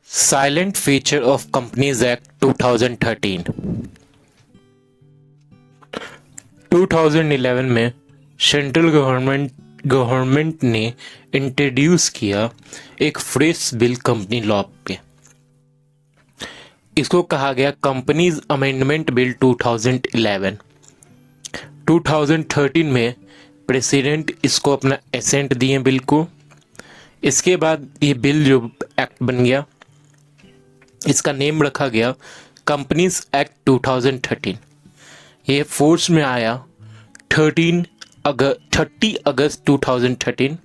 Silent feature of Companies Act 2013। 2011 में central government ने introduce किया एक फ्रेश बिल कंपनी लॉ पे। इसको कहा गया कंपनीज अमेंडमेंट बिल 2011। 2013 में प्रेसिडेंट इसको अपना एसेंट दिए बिल को। इसके बाद ये बिल जो एक्ट बन गया, इसका नेम रखा गया कंपनीज एक्ट 2013। ये फोर्स में आया 30 अगस्त 2013।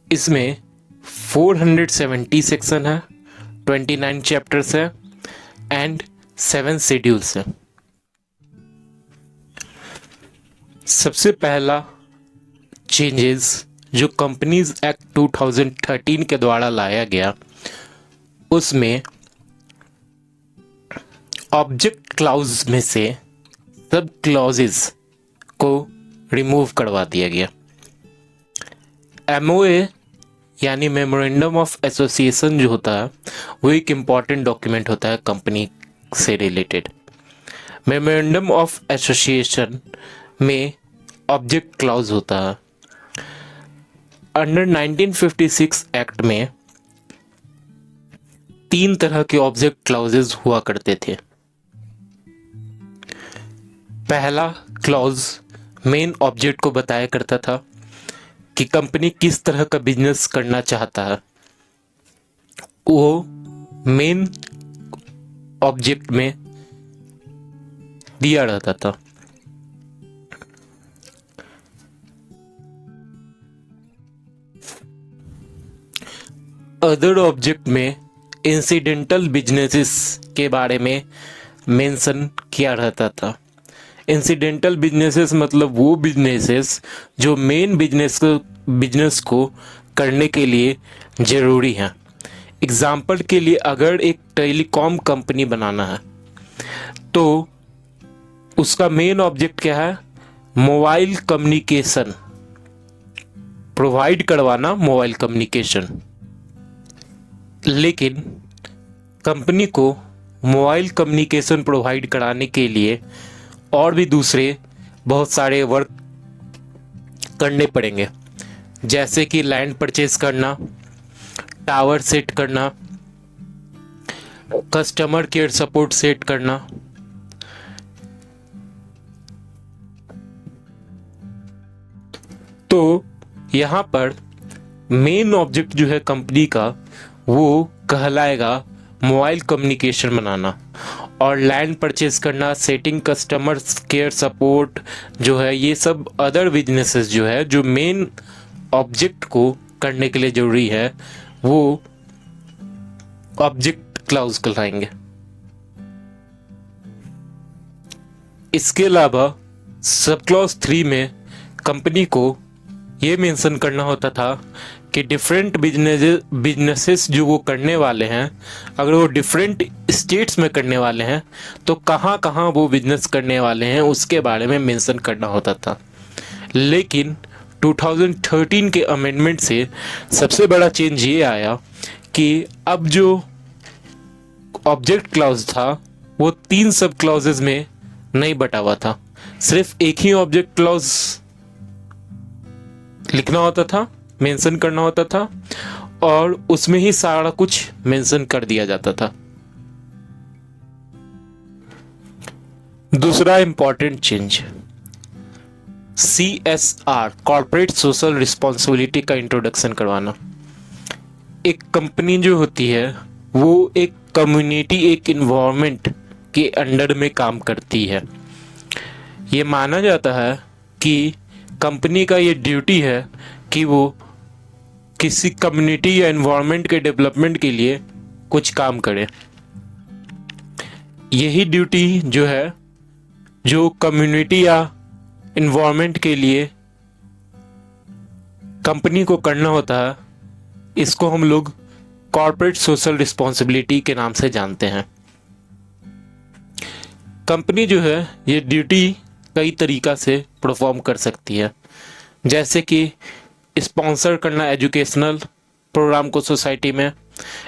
इसमें 470 सेक्शन है, 29 चैप्टर्स है एंड 7 शेड्यूल्स है। सबसे पहला चेंजेस जो कंपनीज एक्ट 2013 के द्वारा लाया गया, उसमें ऑब्जेक्ट क्लाउज में से सब क्लॉजेस को रिमूव करवा दिया गया। एमओए यानी मेमोरेंडम ऑफ एसोसिएशन जो होता है वो एक इम्पॉर्टेंट डॉक्यूमेंट होता है कंपनी से रिलेटेड। मेमोरेंडम ऑफ एसोसिएशन में ऑब्जेक्ट क्लाउज होता है। अंडर 1956 एक्ट में 3 तरह के ऑब्जेक्ट क्लाउजेस हुआ करते थे। पहला क्लॉज मेन ऑब्जेक्ट को बताया करता था कि कंपनी किस तरह का बिजनेस करना चाहता है, वो मेन ऑब्जेक्ट में दिया रहता था। अदर ऑब्जेक्ट में इंसिडेंटल बिजनेसेस के बारे में मेंशन किया रहता था। इंसिडेंटल बिजनेसेस मतलब वो बिजनेसेस जो मेन बिजनेस को करने के लिए ज़रूरी हैं। एग्जाम्पल के लिए अगर एक टेलीकॉम कंपनी बनाना है तो उसका मेन ऑब्जेक्ट क्या है? मोबाइल कम्युनिकेशन प्रोवाइड करवाना, मोबाइल कम्युनिकेशन। लेकिन कंपनी को मोबाइल कम्युनिकेशन प्रोवाइड कराने के लिए और भी दूसरे बहुत सारे वर्क करने पड़ेंगे, जैसे कि लैंड परचेज करना, टावर सेट करना, कस्टमर केयर सपोर्ट सेट करना। तो यहाँ पर मेन ऑब्जेक्ट जो है कंपनी का वो कहलाएगा मोबाइल कम्युनिकेशन बनाना, और लैंड परचेज करना, सेटिंग कस्टमर केयर सपोर्ट जो है, ये सब अदर बिजनेसेस जो है जो मेन ऑब्जेक्ट को करने के लिए ज़रूरी है, वो ऑब्जेक्ट क्लाउज कहलाएंगे। इसके अलावा सब क्लॉज 3 में कंपनी को ये मेंशन करना होता था कि डिफरेंट बिजनेसेस जो वो करने वाले हैं, अगर वो डिफरेंट स्टेट्स में करने वाले हैं तो कहाँ कहाँ वो बिजनेस करने वाले हैं उसके बारे में मेंशन करना होता था। लेकिन 2013 के अमेंडमेंट से सबसे बड़ा चेंज ये आया कि अब जो ऑब्जेक्ट क्लॉज था वो 3 सब क्लॉजेस में नहीं बटा हुआ था। सिर्फ एक ही ऑब्जेक्ट क्लॉज लिखना होता था, मेंशन करना होता था, और उसमें ही सारा कुछ मेंशन कर दिया जाता था। दूसरा important change CSR corporate social responsibility का इंट्रोडक्शन करवाना। एक कंपनी जो होती है वो एक कम्युनिटी, एक इन्वायरमेंट के अंडर में काम करती है। ये माना जाता है कि कंपनी का ये ड्यूटी है कि वो किसी कम्युनिटी या एनवायरनमेंट के डेवलपमेंट के लिए कुछ काम करे। यही ड्यूटी जो है, जो कम्युनिटी या एनवायरनमेंट के लिए कंपनी को करना होता है, इसको हम लोग कॉर्पोरेट सोशल रिस्पॉन्सिबिलिटी के नाम से जानते हैं। कंपनी जो है ये ड्यूटी कई तरीक़ा से परफॉर्म कर सकती है, जैसे कि स्पॉन्सर करना एजुकेशनल प्रोग्राम को सोसाइटी में,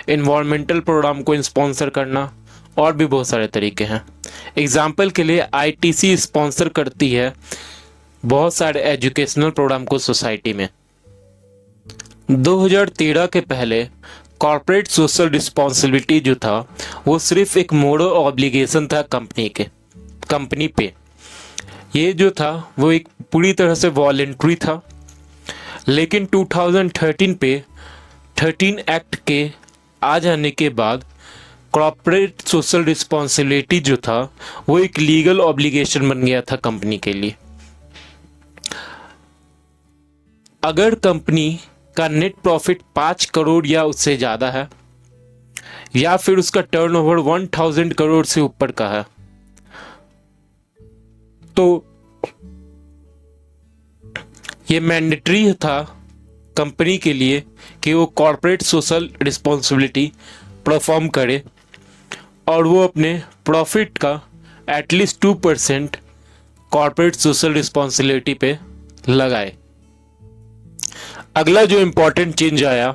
इन्वायरमेंटल प्रोग्राम को स्पॉन्सर करना, और भी बहुत सारे तरीके हैं। एग्जाम्पल के लिए आईटीसी स्पॉन्सर करती है बहुत सारे एजुकेशनल प्रोग्राम को सोसाइटी में। 2013 के पहले कॉर्पोरेट सोशल रिस्पॉन्सिबिलिटी जो था वो सिर्फ एक मोरल ऑब्लिगेशन था कंपनी पे। ये जो था वो एक पूरी तरह से वॉलेंट्री था। लेकिन 2013 पे 13 एक्ट के आ जाने के बाद कॉर्पोरेट सोशल रिस्पॉन्सिबिलिटी जो था वो एक लीगल ऑब्लिगेशन बन गया था कंपनी के लिए। अगर कंपनी का नेट प्रॉफिट 5 करोड़ या उससे ज़्यादा है, या फिर उसका टर्नओवर 1000 करोड़ से ऊपर का है, तो ये मैंडेटरी था कंपनी के लिए कि वो कॉर्पोरेट सोशल रिस्पॉन्सिबिलिटी परफॉर्म करे और वो अपने प्रॉफिट का एटलीस्ट 2% कॉर्पोरेट सोशल रिस्पॉन्सिबिलिटी पे लगाए। अगला जो इम्पोर्टेंट चेंज आया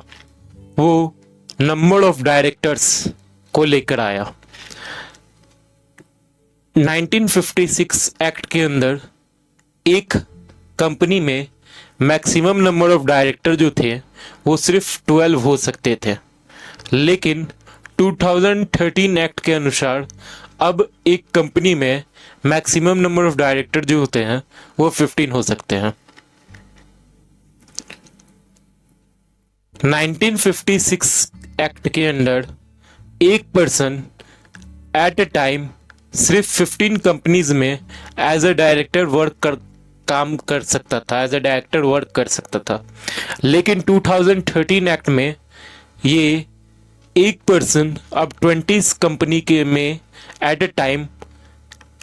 वो नंबर ऑफ डायरेक्टर्स को लेकर आया। 1956 एक्ट के अंदर एक कंपनी में मैक्सिमम नंबर ऑफ डायरेक्टर जो थे वो सिर्फ 12 हो सकते थे, लेकिन 2013 एक्ट के अनुसार अब एक कंपनी में मैक्सिमम नंबर ऑफ डायरेक्टर जो होते हैं वो 15 हो सकते हैं। 1956 एक्ट के अंदर एक पर्सन एट ए टाइम सिर्फ 15 कंपनीज में एज अ डायरेक्टर काम कर सकता था, एज अ डायरेक्टर वर्क कर सकता था। लेकिन 2013 एक्ट में ये एक पर्सन अब 20 कंपनी के में at a time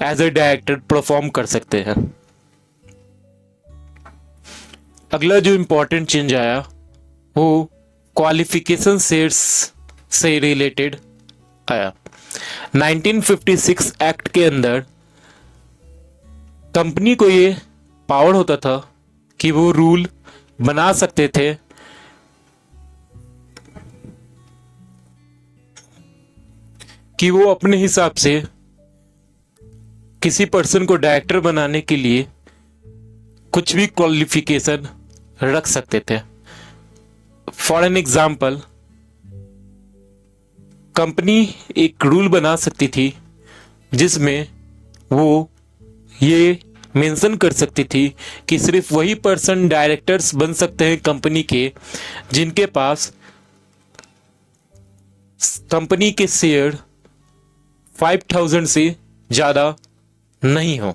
as a director perform कर सकते हैं। अगला जो इंपॉर्टेंट चेंज आया वो क्वालिफिकेशन शेयर्स से रिलेटेड आया। 1956 एक्ट के अंदर कंपनी को ये पावर होता था कि वो रूल बना सकते थे कि वो अपने हिसाब से किसी पर्सन को डायरेक्टर बनाने के लिए कुछ भी क्वालिफिकेशन रख सकते थे। फॉर एन एग्जाम्पल, कंपनी एक रूल बना सकती थी जिसमें वो ये मेंशन कर सकती थी कि सिर्फ वही पर्सन डायरेक्टर्स बन सकते हैं कंपनी के जिनके पास कंपनी के शेयर 5000 से ज्यादा नहीं हो।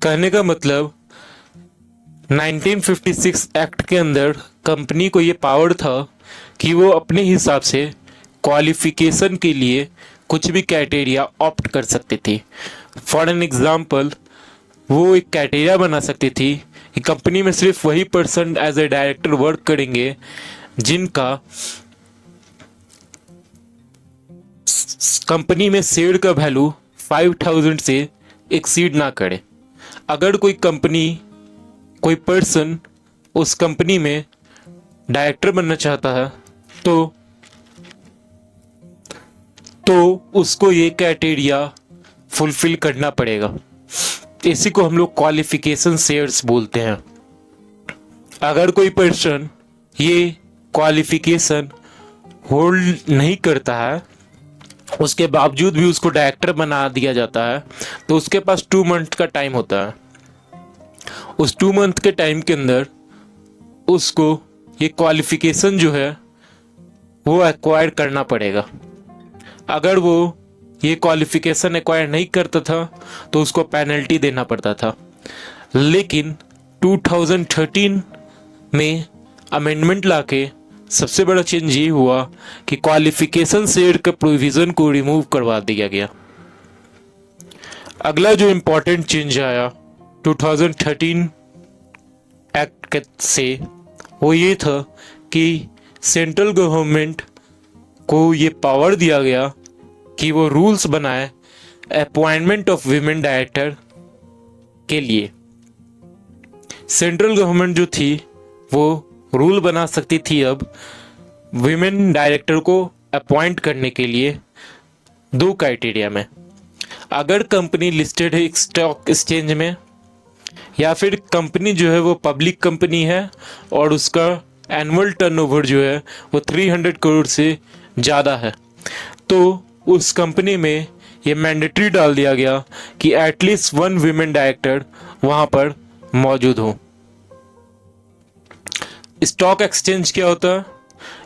कहने का मतलब 1956 एक्ट के अंदर कंपनी को ये पावर था कि वो अपने हिसाब से क्वालिफिकेशन के लिए कुछ भी क्राइटेरिया ऑप्ट कर सकती थी। फॉर एन एग्जाम्पल, वो एक क्राइटेरिया बना सकती थी कि कंपनी में सिर्फ वही person as a director work करेंगे जिनका कंपनी में शेयर का वैल्यू 5000 से एक्सीड ना करे। अगर कोई पर्सन उस कंपनी में डायरेक्टर बनना चाहता है तो उसको ये क्राइटेरिया फुलफिल करना पड़ेगा। इसी को हम लोग क्वालिफिकेशन शेयर्स बोलते हैं। अगर कोई पर्सन ये क्वालिफिकेशन होल्ड नहीं करता है, उसके बावजूद भी उसको डायरेक्टर बना दिया जाता है, तो उसके पास 2 मंथ का टाइम होता है। उस 2 मंथ के टाइम के अंदर उसको ये क्वालिफिकेशन जो है वो एक्वायर करना पड़ेगा। अगर वो ये क्वालिफिकेशन एक्वायर नहीं करता था तो उसको पेनल्टी देना पड़ता था। लेकिन 2013 में अमेंडमेंट लाके सबसे बड़ा चेंज ये हुआ कि क्वालिफिकेशन शेयर के प्रोविजन को रिमूव करवा दिया गया। अगला जो इंपॉर्टेंट चेंज आया 2013 एक्ट से वो ये था कि सेंट्रल गवर्नमेंट को ये पावर दिया गया कि वो रूल्स बनाए अपॉइंटमेंट ऑफ विमेन डायरेक्टर के लिए। सेंट्रल गवर्नमेंट जो थी वो रूल बना सकती थी अब विमेन डायरेक्टर को अपॉइंट करने के लिए 2 क्राइटेरिया में। अगर कंपनी लिस्टेड है स्टॉक एक्सचेंज में, या फिर कंपनी जो है वो पब्लिक कंपनी है और उसका एनुअल टर्नओवर जो है वो 300 करोड़ से ज़्यादा है, तो उस कंपनी में ये मैंडेटरी डाल दिया गया कि एटलीस्ट 1 विमेन डायरेक्टर वहाँ पर मौजूद हो। स्टॉक एक्सचेंज क्या होता है?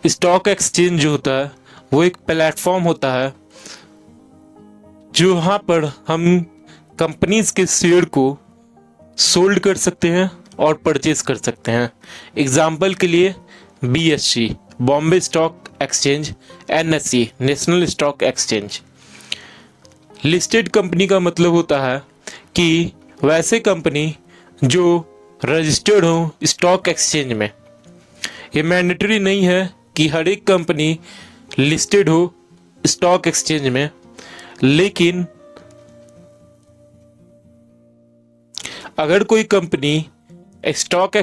स्टॉक एक्सचेंज जो होता है वो एक प्लेटफॉर्म होता है जहाँ पर हम कंपनीज के शेयर को सोल्ड कर सकते हैं और परचेज कर सकते हैं। एग्जाम्पल के लिए BSE Bombay stock exchange, NSE national stock exchange. Listed company का मतलब होता है कि वैसे कंपनी जो रजिस्टर्ड हो स्टॉक एक्सचेंज में। ये मैंडेटरी नहीं है कि हर एक कंपनी लिस्टेड हो स्टॉक एक्सचेंज में, लेकिन अगर कोई कंपनी स्टॉक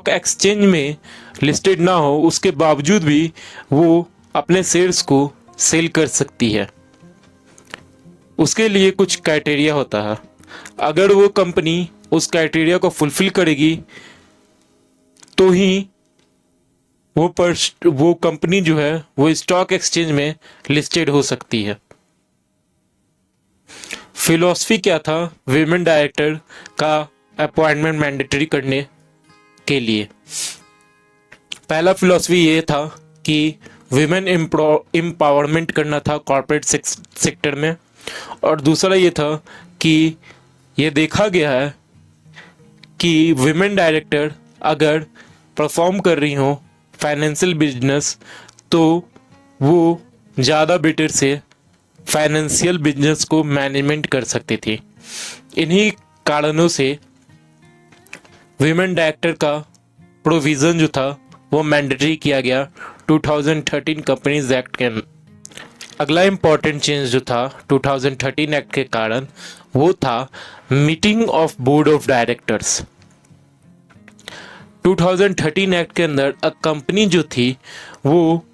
एक्सचेंज में लिस्टेड ना हो उसके बावजूद भी वो अपने शेयर्स को सेल कर सकती है। उसके लिए कुछ क्राइटेरिया होता है। अगर वो कंपनी उस क्राइटेरिया को फुलफिल करेगी तो ही वो कंपनी जो है वो स्टॉक एक्सचेंज में लिस्टेड हो सकती है। फिलॉसफी क्या था विमेन डायरेक्टर का अपॉइंटमेंट मैंडेटरी करने के लिए? पहला फिलॉसफी ये था कि विमेन एम्पावरमेंट करना था कॉर्पोरेट सेक्टर में, और दूसरा ये था कि ये देखा गया है कि विमेन डायरेक्टर अगर परफॉर्म कर रही हो फाइनेंशियल बिजनेस तो वो ज़्यादा बेटर से फाइनेंशियल बिजनेस को मैनेजमेंट कर सकती थी। इन्हीं कारणों से विमेन डायरेक्टर का प्रोविज़न जो था वो मैंडेटरी किया गया 2013 कंपनीज एक्ट के अंदर। अगला इम्पॉर्टेंट चेंज जो था 2013 एक्ट के कारण वो था meeting of board of directors. 2013 act के अंदर कंपनी जो थी वो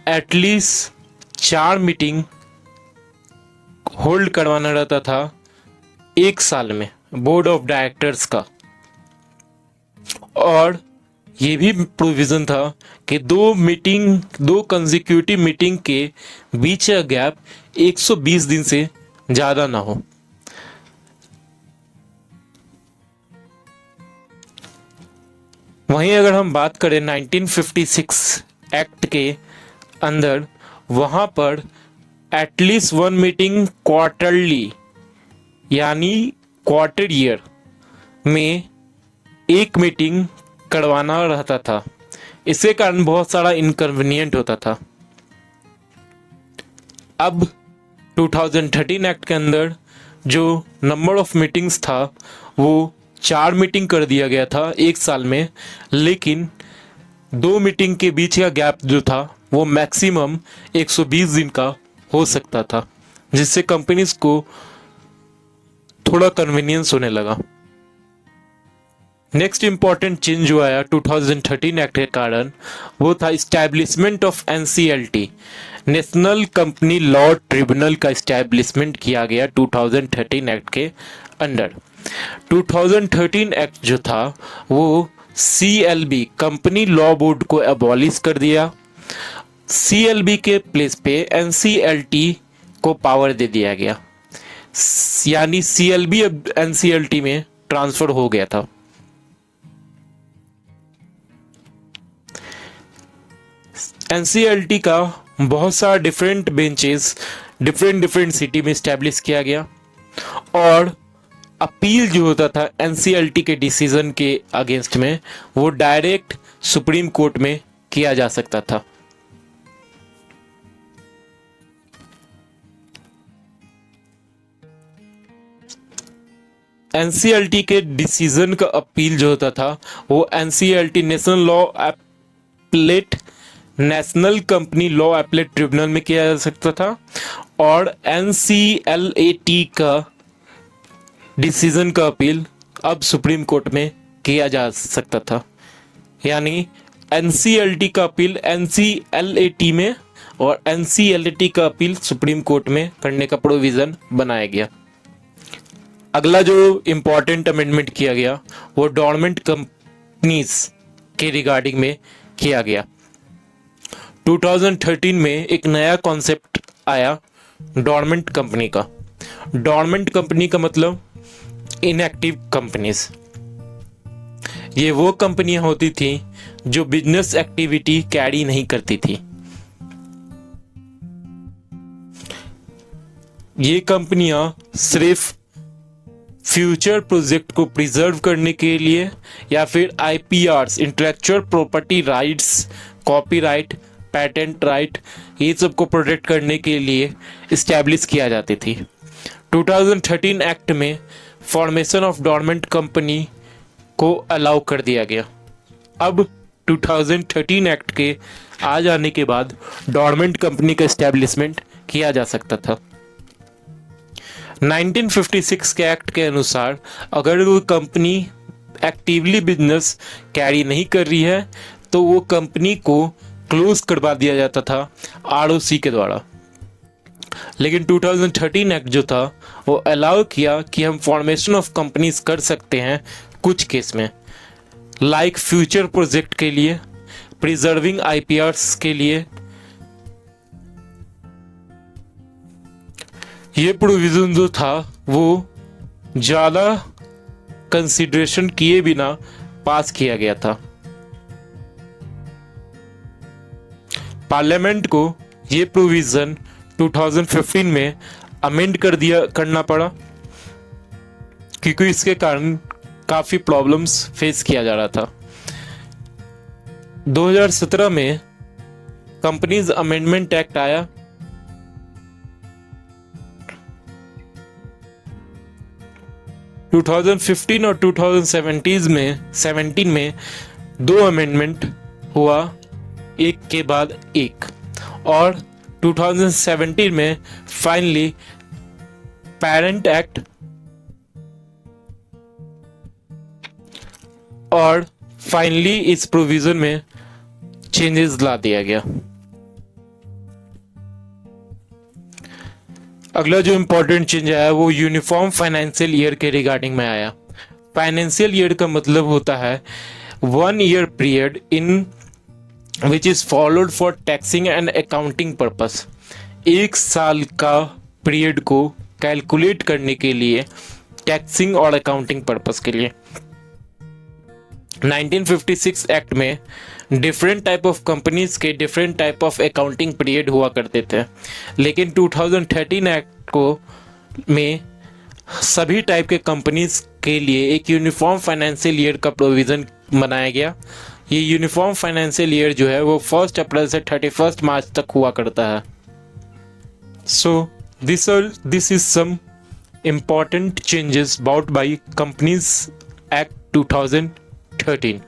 एटलीस्ट 4 मीटिंग होल्ड करवाना रहता था 1 साल में बोर्ड ऑफ डायरेक्टर्स का, और ये भी प्रोविज़न था कि 2 कंसेक्यूटिव मीटिंग के बीच का गैप 120 दिन से ज़्यादा ना हो। वहीं अगर हम बात करें 1956 एक्ट के अंदर, वहाँ पर एटलीस्ट 1 मीटिंग क्वार्टरली यानी क्वार्टर ईयर में 1 मीटिंग करवाना रहता था। इसके कारण बहुत सारा इनकन्वीनियंट होता था। अब 2013 एक्ट के अंदर जो नंबर ऑफ मीटिंग्स था वो 4 मीटिंग कर दिया गया था 1 साल में, लेकिन 2 मीटिंग के बीच का गैप जो था वो मैक्सिमम 120 दिन का हो सकता था, जिससे कंपनीज को थोड़ा कन्वीनियंस होने लगा। नेक्स्ट इंपॉर्टेंट चेंज जो आया 2013 एक्ट के कारण वो था establishment of NCLT national company law tribunal का इस्टेब्लिशमेंट किया गया 2013 एक्ट के अंडर। 2013 एक्ट जो था वो CLB कंपनी लॉ बोर्ड को एबॉलिश कर दिया। CLB के प्लेस पे NCLT को पावर दे दिया गया, यानी CLB अब NCLT में ट्रांसफर हो गया था। NCLT का बहुत सारा डिफरेंट बेंचेस डिफरेंट सिटी में इस्टेब्लिश किया गया, और अपील जो होता था NCLT के डिसीजन के अगेंस्ट में वो डायरेक्ट सुप्रीम कोर्ट में किया जा सकता था। NCLT के डिसीजन का अपील जो होता था वो NCLT national company law appellate tribunal में किया जा सकता था, और NCLAT का डिसीजन का अपील अब सुप्रीम कोर्ट में किया जा सकता था। यानी एनसीएलटी का अपील एनसीएलएटी में और एनसीएलटी का अपील सुप्रीम कोर्ट में करने का प्रोविजन बनाया गया। अगला जो इम्पोर्टेंट अमेंडमेंट किया गया वो डोरमेंट कंपनीज के रिगार्डिंग में किया गया। 2013 में एक नया कॉन्सेप्ट आया डोरमेंट कंपनी का। डोरमेंट कंपनी का मतलब इनएक्टिव कंपनीज। ये वो कंपनियां होती थी जो बिजनेस एक्टिविटी कैरी नहीं करती थी। ये कंपनियां सिर्फ फ्यूचर प्रोजेक्ट को प्रिजर्व करने के लिए या फिर IPRs, intellectual property rights, copyright, patent right, ये सब को प्रोटेक्ट करने के लिए इस्टेब्लिश किया जाती थी। 2013 एक्ट में फॉर्मेशन ऑफ डोरमेंट कंपनी को अलाउ कर दिया गया। अब 2013 एक्ट के आ जाने के बाद डोरमेंट कंपनी का इस्टेब्लिशमेंट किया जा सकता था। 1956 के एक्ट के अनुसार अगर वो कंपनी एक्टिवली बिजनेस कैरी नहीं कर रही है तो वो कंपनी को क्लोज करवा दिया जाता था आरओसी के द्वारा। लेकिन 2013 एक्ट जो था वो अलाउ किया कि हम फॉर्मेशन ऑफ कंपनीज कर सकते हैं कुछ केस में, लाइक फ्यूचर प्रोजेक्ट के लिए, प्रिजर्विंग आईपीआरस के लिए। ये प्रोविजन जो था वो ज़्यादा कंसिडरेशन किए बिना पास किया गया था। पार्लियामेंट को ये प्रोविजन 2015 में अमेंड करना पड़ा क्योंकि इसके कारण काफ़ी प्रॉब्लम्स फेस किया जा रहा था। 2017 में कंपनीज अमेंडमेंट एक्ट आया। टू 2015 और 2017 में 2 अमेंडमेंट हुआ, एक के बाद एक, और 2017 में फाइनली पेरेंट एक्ट और फाइनली इस प्रोविजन में चेंजेस ला दिया गया। अगला जो इम्पोर्टेंट चेंज आया वो यूनिफॉर्म फाइनेंशियल ईयर के रिगार्डिंग में आया। फाइनेंशियल ईयर का मतलब होता है 1 year period in which is followed for taxing and accounting purpose. 1 साल का पीरियड को कैलकुलेट करने के लिए टैक्सिंग और अकाउंटिंग पर्पस के लिए। 1956 एक्ट में डिफरेंट टाइप ऑफ कंपनीज के different type of accounting period हुआ करते थे, लेकिन 2013 एक्ट को में सभी टाइप के कंपनीज के लिए एक यूनिफॉर्म फाइनेंशियल ईयर का प्रोविज़न बनाया गया। ये यूनिफॉर्म फाइनेंशियल ईयर जो है वो 1 अप्रैल से 31 मार्च तक हुआ करता है। So this is some important changes about by companies act 2013।